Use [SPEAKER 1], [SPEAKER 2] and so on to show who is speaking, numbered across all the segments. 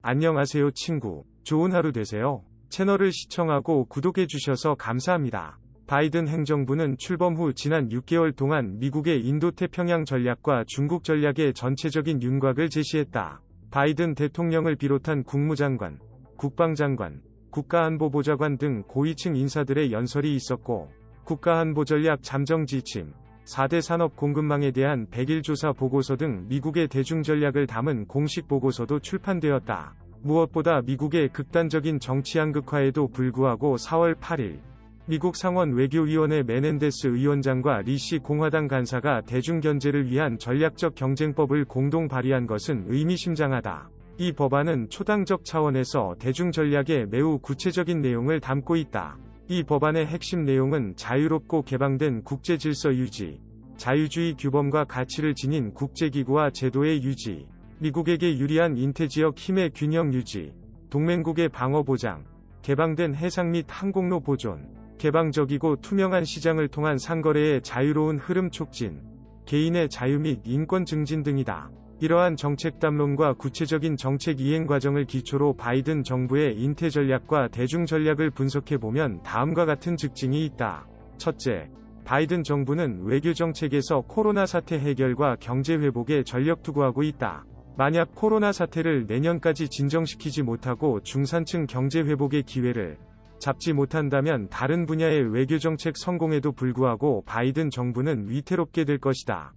[SPEAKER 1] 안녕하세요 친구. 좋은 하루 되세요. 채널을 시청하고 구독해주셔서 감사합니다. 바이든 행정부는 출범 후 지난 6개월 동안 미국의 인도태평양 전략과 중국 전략의 전체적인 윤곽을 제시했다. 바이든 대통령을 비롯한 국무장관, 국방장관, 국가안보보좌관 등 고위층 인사들의 연설이 있었고, 국가안보전략 잠정 지침, 4대 산업 공급망에 대한 100일 조사 보고서 등 미국의 대중전략을 담은 공식 보고서도 출판되었다. 무엇보다 미국의 극단적인 정치 양극화에도 불구하고 4월 8일, 미국 상원 외교위원회 메넨데스 의원장과 리시 공화당 간사가 대중경제를 위한 전략적 경쟁법을 공동 발의한 것은 의미심장하다. 이 법안은 초당적 차원에서 대중전략의 매우 구체적인 내용을 담고 있다. 이 법안의 핵심 내용은 자유롭고 개방된 국제질서 유지, 자유주의 규범과 가치를 지닌 국제기구와 제도의 유지, 미국에게 유리한 인태지역 힘의 균형 유지, 동맹국의 방어 보장, 개방된 해상 및 항공로 보존, 개방적이고 투명한 시장을 통한 상거래의 자유로운 흐름 촉진, 개인의 자유 및 인권 증진 등이다. 이러한 정책 담론과 구체적인 정책 이행 과정을 기초로 바이든 정부의 인태 전략과 대중 전략을 분석해보면 다음과 같은 특징이 있다. 첫째, 바이든 정부는 외교 정책에서 코로나 사태 해결과 경제 회복에 전력 투구하고 있다. 만약 코로나 사태를 내년까지 진정시키지 못하고 중산층 경제 회복의 기회를 잡지 못한다면 다른 분야의 외교 정책 성공에도 불구하고 바이든 정부는 위태롭게 될 것이다.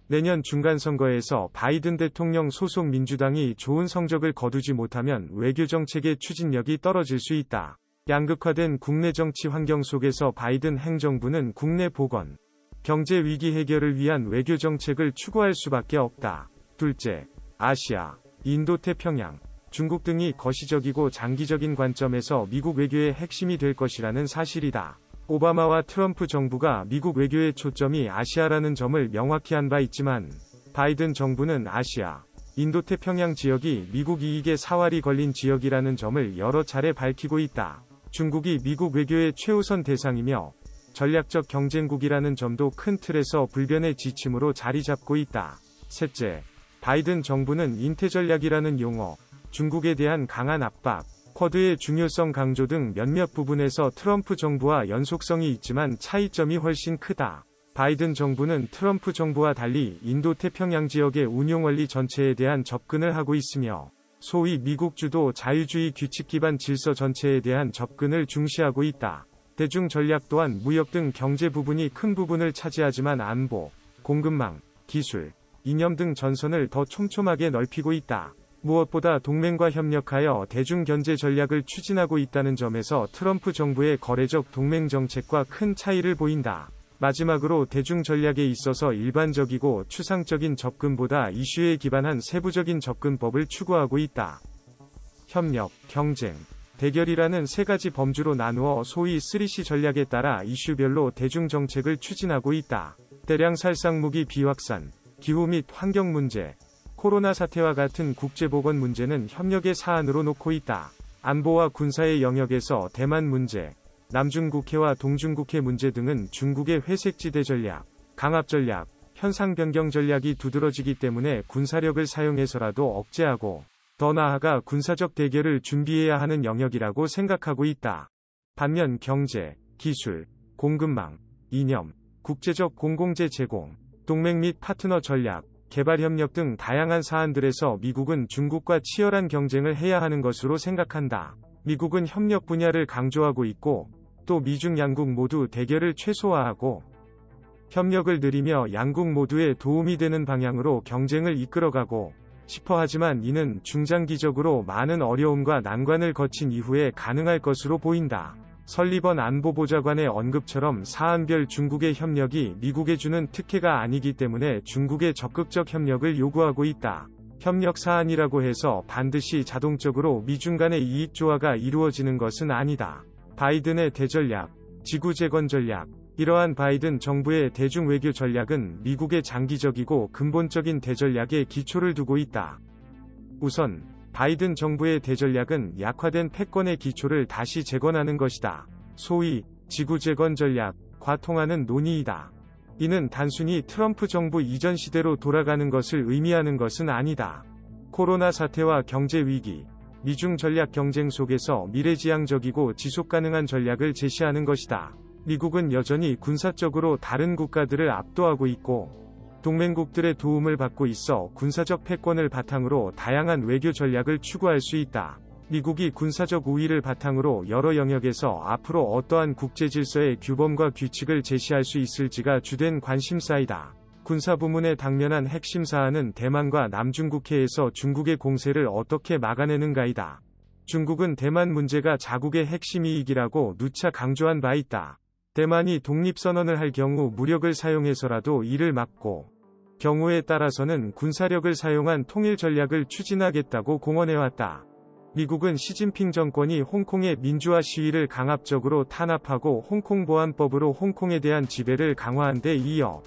[SPEAKER 1] 내년 중간선거에서 바이든 대통령 소속 민주당이 좋은 성적을 거두지 못하면 외교정책의 추진력이 떨어질 수 있다. 양극화된 국내 정치 환경 속에서 바이든 행정부는 국내 보건, 경제 위기 해결을 위한 외교정책을 추구할 수밖에 없다. 둘째, 아시아, 인도태평양, 중국 등이 거시적이고 장기적인 관점에서 미국 외교의 핵심이 될 것이라는 사실이다. 오바마와 트럼프 정부가 미국 외교의 초점이 아시아라는 점을 명확히 한 바 있지만, 바이든 정부는 아시아, 인도태평양 지역이 미국 이익에 사활이 걸린 지역이라는 점을 여러 차례 밝히고 있다. 중국이 미국 외교의 최우선 대상이며 전략적 경쟁국이라는 점도 큰 틀에서 불변의 지침으로 자리 잡고 있다. 셋째, 바이든 정부는 인태전략이라는 용어, 중국에 대한 강한 압박, 쿼드의 중요성 강조 등 몇몇 부분에서 트럼프 정부와 연속성이 있지만 차이점이 훨씬 크다. 바이든 정부는 트럼프 정부와 달리 인도태평양 지역의 운용원리 전체에 대한 접근을 하고 있으며, 소위 미국 주도 자유주의 규칙 기반 질서 전체에 대한 접근을 중시하고 있다. 대중 전략 또한 무역 등 경제 부분이 큰 부분을 차지하지만 안보, 공급망, 기술, 이념 등 전선을 더 촘촘하게 넓히고 있다. 무엇보다 동맹과 협력하여 대중경제 전략을 추진하고 있다는 점에서 트럼프 정부의 거래적 동맹 정책과 큰 차이를 보인다. 마지막으로 대중 전략에 있어서 일반적이고 추상적인 접근보다 이슈에 기반한 세부적인 접근법을 추구하고 있다. 협력, 경쟁, 대결이라는 세 가지 범주로 나누어 소위 3C 전략에 따라 이슈별로 대중 정책을 추진하고 있다. 대량 살상 무기 비확산, 기후 및 환경 문제, 코로나 사태와 같은 국제보건 문제는 협력의 사안으로 놓고 있다. 안보와 군사의 영역에서 대만 문제, 남중국해와 동중국해 문제 등은 중국의 회색지대 전략, 강압 전략, 현상 변경 전략이 두드러지기 때문에 군사력을 사용해서라도 억제하고, 더 나아가 군사적 대결을 준비해야 하는 영역이라고 생각하고 있다. 반면 경제, 기술, 공급망, 이념, 국제적 공공재 제공, 동맹 및 파트너 전략, 개발협력 등 다양한 사안들에서 미국은 중국과 치열한 경쟁을 해야 하는 것으로 생각한다. 미국은 협력 분야를 강조하고 있고, 또 미중 양국 모두 대결을 최소화하고, 협력을 늘리며 양국 모두에 도움이 되는 방향으로 경쟁을 이끌어가고 싶어 하지만 이는 중장기적으로 많은 어려움과 난관을 거친 이후에 가능할 것으로 보인다. 설리번 안보보좌관의 언급처럼 사안별 중국의 협력이 미국에 주는 특혜가 아니기 때문에 중국의 적극적 협력을 요구하고 있다. 협력 사안이라고 해서 반드시 자동적으로 미중 간의 이익 조화가 이루어지는 것은 아니다. 바이든의 대전략, 지구재건 전략, 이러한 바이든 정부의 대중 외교 전략은 미국의 장기적이고 근본적인 대전략에 기초를 두고 있다. 우선 바이든 정부의 대전략은 약화된 패권의 기초를 다시 재건하는 것이다. 소위 지구재건 전략과 통하는 논의이다. 이는 단순히 트럼프 정부 이전 시대로 돌아가는 것을 의미하는 것은 아니다. 코로나 사태와 경제 위기, 미중 전략 경쟁 속에서 미래지향적이고 지속가능한 전략을 제시하는 것이다. 미국은 여전히 군사적으로 다른 국가들을 압도하고 있고 동맹국들의 도움을 받고 있어 군사적 패권을 바탕으로 다양한 외교 전략을 추구할 수 있다. 미국이 군사적 우위를 바탕으로 여러 영역에서 앞으로 어떠한 국제 질서의 규범과 규칙을 제시할 수 있을지가 주된 관심사이다. 군사 부문의 당면한 핵심 사안은 대만과 남중국해에서 중국의 공세를 어떻게 막아내는가이다. 중국은 대만 문제가 자국의 핵심 이익이라고 누차 강조한 바 있다. 대만이 독립선언을 할 경우 무력을 사용해서라도 이를 막고 경우에 따라서는 군사력을 사용한 통일 전략을 추진하겠다고 공언해왔다. 미국은 시진핑 정권이 홍콩의 민주화 시위를 강압적으로 탄압하고 홍콩보안법으로 홍콩에 대한 지배를 강화한 데 이어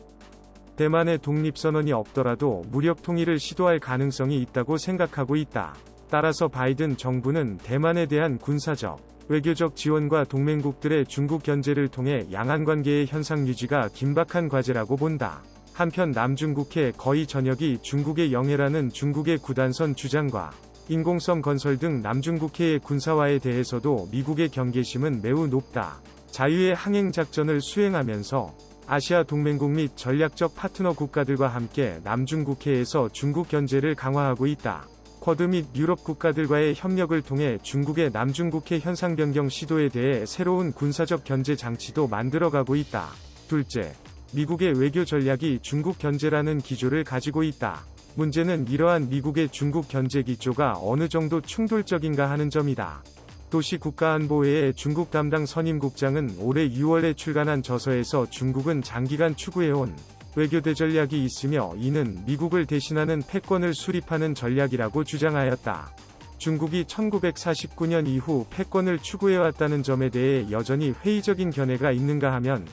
[SPEAKER 1] 대만의 독립선언이 없더라도 무력 통일을 시도할 가능성이 있다고 생각하고 있다. 따라서 바이든 정부는 대만에 대한 군사적, 외교적 지원과 동맹국들의 중국 견제를 통해 양안관계의 현상 유지가 긴박한 과제라고 본다. 한편 남중국해 거의 전역이 중국의 영해라는 중국의 구단선 주장과 인공섬 건설 등 남중국해의 군사화에 대해서도 미국의 경계심은 매우 높다. 자유의 항행작전을 수행하면서 아시아 동맹국 및 전략적 파트너 국가들과 함께 남중국해에서 중국 견제를 강화하고 있다. 쿼드 및 유럽 국가들과의 협력을 통해 중국의 남중국해 현상 변경 시도에 대해 새로운 군사적 견제 장치도 만들어가고 있다. 둘째, 미국의 외교 전략이 중국 견제라는 기조를 가지고 있다. 문제는 이러한 미국의 중국 견제 기조가 어느 정도 충돌적인가 하는 점이다. 도시국가안보회의 중국 담당 선임국장은 올해 6월에 출간한 저서에서 중국은 장기간 추구해온 외교대 전략이 있으며 이는 미국을 대신하는 패권을 수립하는 전략이라고 주장하였다. 중국이 1949년 이후 패권을 추구해왔다는 점에 대해 여전히 회의적인 견해가 있는가 하면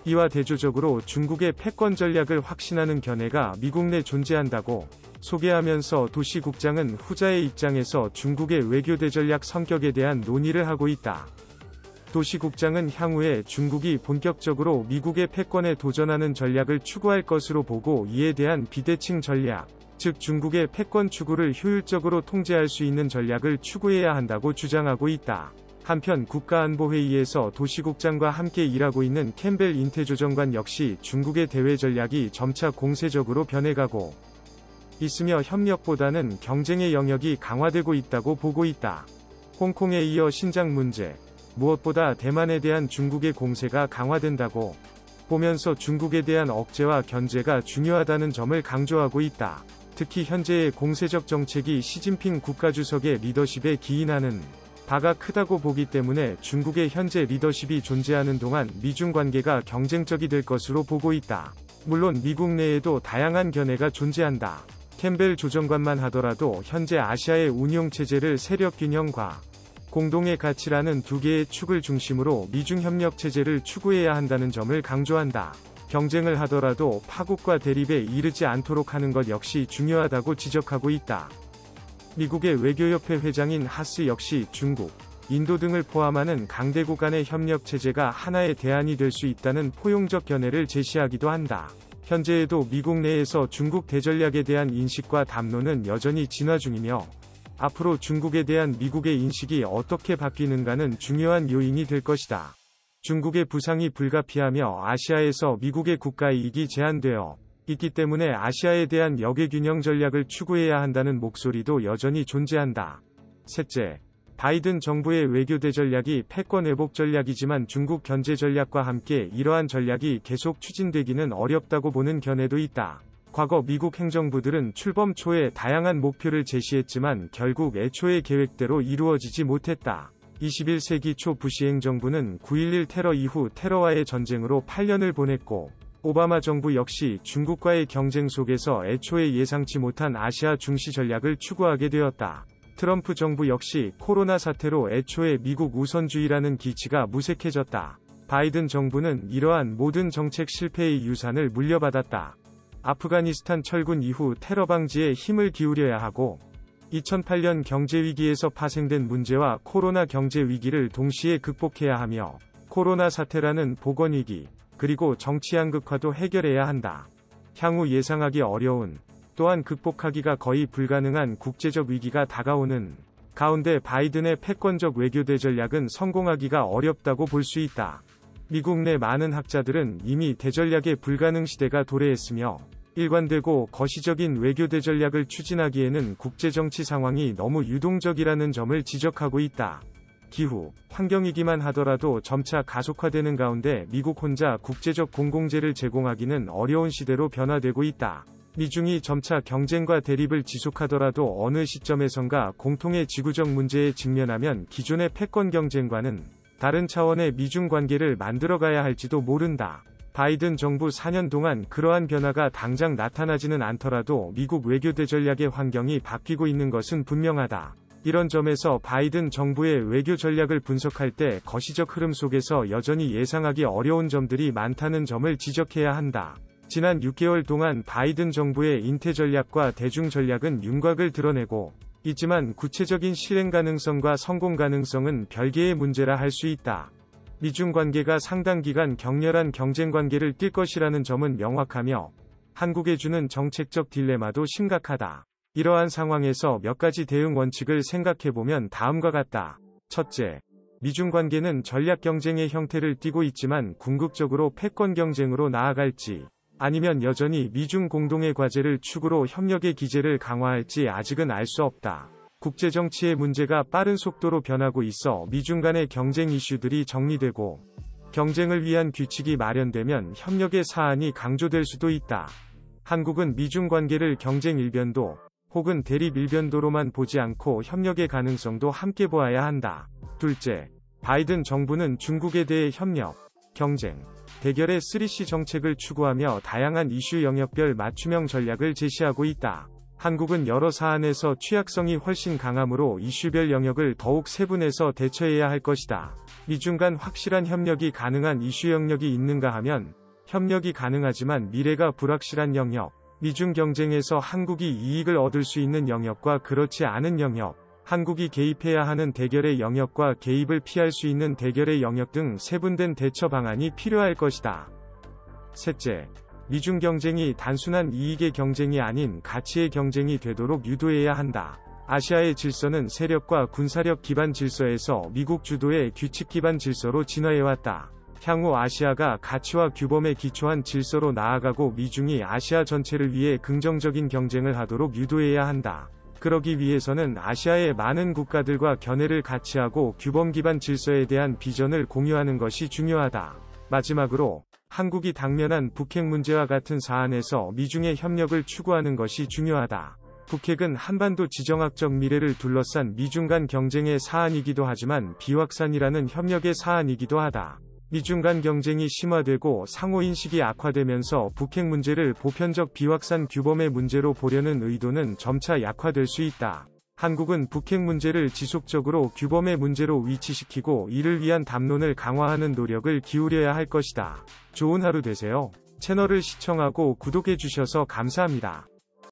[SPEAKER 1] 이와 대조적으로 중국의 패권 전략을 확신하는 견해가 미국 내 존재한다고 소개하면서 도시국장은 후자의 입장에서 중국의 외교대 전략 성격에 대한 논의를 하고 있다. 도시국장은 향후에 중국이 본격적으로 미국의 패권에 도전하는 전략을 추구할 것으로 보고 이에 대한 비대칭 전략, 즉 중국의 패권 추구를 효율적으로 통제할 수 있는 전략을 추구해야 한다고 주장하고 있다. 한편 국가안보회의에서 도시국장과 함께 일하고 있는 캠벨 인태조정관 역시 중국의 대외 전략이 점차 공세적으로 변해가고 있으며 협력보다는 경쟁의 영역이 강화되고 있다고 보고 있다. 홍콩에 이어 신장 문제, 무엇보다 대만에 대한 중국의 공세가 강화된다고 보면서 중국에 대한 억제와 견제가 중요하다는 점을 강조하고 있다. 특히 현재의 공세적 정책이 시진핑 국가주석의 리더십에 기인하는 바가 크다고 보기 때문에 중국의 현재 리더십이 존재하는 동안 미중 관계가 경쟁적이 될 것으로 보고 있다. 물론 미국 내에도 다양한 견해가 존재한다. 캠벨 조정관만 하더라도 현재 아시아의 운용체제를 세력균형과 공동의 가치라는 두 개의 축을 중심으로 미중협력체제를 추구해야 한다는 점을 강조한다. 경쟁을 하더라도 파국과 대립에 이르지 않도록 하는 것 역시 중요하다고 지적하고 있다. 미국의 외교협회 회장인 하스 역시 중국, 인도 등을 포함하는 강대국 간의 협력체제가 하나의 대안이 될 수 있다는 포용적 견해를 제시하기도 한다. 현재에도 미국 내에서 중국 대전략에 대한 인식과 담론은 여전히 진화 중이며 앞으로 중국에 대한 미국의 인식이 어떻게 바뀌는가는 중요한 요인이 될 것이다. 중국의 부상이 불가피하며 아시아에서 미국의 국가 이익이 제한되어 있기 때문에 아시아에 대한 역외균형 전략을 추구해야 한다는 목소리도 여전히 존재한다. 셋째, 바이든 정부의 외교대 전략이 패권 회복 전략이지만 중국 견제 전략과 함께 이러한 전략이 계속 추진되기는 어렵다고 보는 견해도 있다. 과거 미국 행정부들은 출범 초에 다양한 목표를 제시했지만 결국 애초의 계획대로 이루어지지 못했다. 21세기 초 부시 행정부는 9.11 테러 이후 테러와의 전쟁으로 8년을 보냈고 오바마 정부 역시 중국과의 경쟁 속에서 애초에 예상치 못한 아시아 중시 전략을 추구하게 되었다. 트럼프 정부 역시 코로나 사태로 애초에 미국 우선주의라는 기치가 무색해졌다. 바이든 정부는 이러한 모든 정책 실패의 유산을 물려받았다. 아프가니스탄 철군 이후 테러 방지에 힘을 기울여야 하고 2008년 경제위기에서 파생된 문제와 코로나 경제위기를 동시에 극복해야 하며 코로나 사태라는 보건위기, 그리고 정치 양극화도 해결해야 한다. 향후 예상하기 어려운 또한 극복하기가 거의 불가능한 국제적 위기가 다가오는 가운데 바이든의 패권적 외교대 전략은 성공하기가 어렵다고 볼 수 있다. 미국 내 많은 학자들은 이미 대전략의 불가능 시대가 도래했으며 일관되고 거시적인 외교대 전략을 추진하기에는 국제정치 상황이 너무 유동적이라는 점을 지적하고 있다. 기후, 환경이기만 하더라도 점차 가속화되는 가운데 미국 혼자 국제적 공공재를 제공하기는 어려운 시대로 변화되고 있다. 미중이 점차 경쟁과 대립을 지속하더라도 어느 시점에선가 공통의 지구적 문제에 직면하면 기존의 패권 경쟁과는 다른 차원의 미중 관계를 만들어가야 할지도 모른다. 바이든 정부 4년 동안 그러한 변화가 당장 나타나지는 않더라도 미국 외교대 전략의 환경이 바뀌고 있는 것은 분명하다. 이런 점에서 바이든 정부의 외교 전략을 분석할 때 거시적 흐름 속에서 여전히 예상하기 어려운 점들이 많다는 점을 지적해야 한다. 지난 6개월 동안 바이든 정부의 인태 전략과 대중 전략은 윤곽을 드러내고 있지만 구체적인 실행 가능성과 성공 가능성은 별개의 문제라 할 수 있다. 미중 관계가 상당 기간 격렬한 경쟁 관계를 띌 것이라는 점은 명확하며 한국에 주는 정책적 딜레마도 심각하다. 이러한 상황에서 몇 가지 대응 원칙을 생각해보면 다음과 같다. 첫째, 미중 관계는 전략 경쟁의 형태를 띠고 있지만 궁극적으로 패권 경쟁으로 나아갈지 아니면 여전히 미중 공동의 과제를 축으로 협력의 기제를 강화할지 아직은 알 수 없다. 국제정치의 문제가 빠른 속도로 변하고 있어 미중 간의 경쟁 이슈들이 정리되고 경쟁을 위한 규칙이 마련되면 협력의 사안이 강조될 수도 있다. 한국은 미중 관계를 경쟁 일변도 혹은 대립 일변도로만 보지 않고 협력의 가능성도 함께 보아야 한다. 둘째, 바이든 정부는 중국에 대해 협력, 경쟁, 대결의 3C 정책을 추구하며 다양한 이슈 영역별 맞춤형 전략을 제시하고 있다. 한국은 여러 사안에서 취약성이 훨씬 강하므로 이슈별 영역을 더욱 세분해서 대처해야 할 것이다. 미중 간 확실한 협력이 가능한 이슈 영역이 있는가 하면 협력이 가능하지만 미래가 불확실한 영역, 미중 경쟁에서 한국이 이익을 얻을 수 있는 영역과 그렇지 않은 영역, 한국이 개입해야 하는 대결의 영역과 개입을 피할 수 있는 대결의 영역 등 세분된 대처 방안이 필요할 것이다. 셋째, 미중 경쟁이 단순한 이익의 경쟁이 아닌 가치의 경쟁이 되도록 유도해야 한다. 아시아의 질서는 세력과 군사력 기반 질서에서 미국 주도의 규칙 기반 질서로 진화해왔다. 향후 아시아가 가치와 규범에 기초한 질서로 나아가고 미중이 아시아 전체를 위해 긍정적인 경쟁을 하도록 유도해야 한다. 그러기 위해서는 아시아의 많은 국가들과 견해를 같이 하고 규범 기반 질서에 대한 비전을 공유하는 것이 중요하다. 마지막으로 한국이 당면한 북핵 문제와 같은 사안에서 미중의 협력을 추구하는 것이 중요하다. 북핵은 한반도 지정학적 미래를 둘러싼 미중 간 경쟁의 사안이기도 하지만 비확산이라는 협력의 사안이기도 하다. 미중 간 경쟁이 심화되고 상호인식이 악화되면서 북핵 문제를 보편적 비확산 규범의 문제로 보려는 의도는 점차 약화될 수 있다. 한국은 북핵 문제를 지속적으로 규범의 문제로 위치시키고 이를 위한 담론을 강화하는 노력을 기울여야 할 것이다. 좋은 하루 되세요. 채널을 시청하고 구독해 주셔서 감사합니다.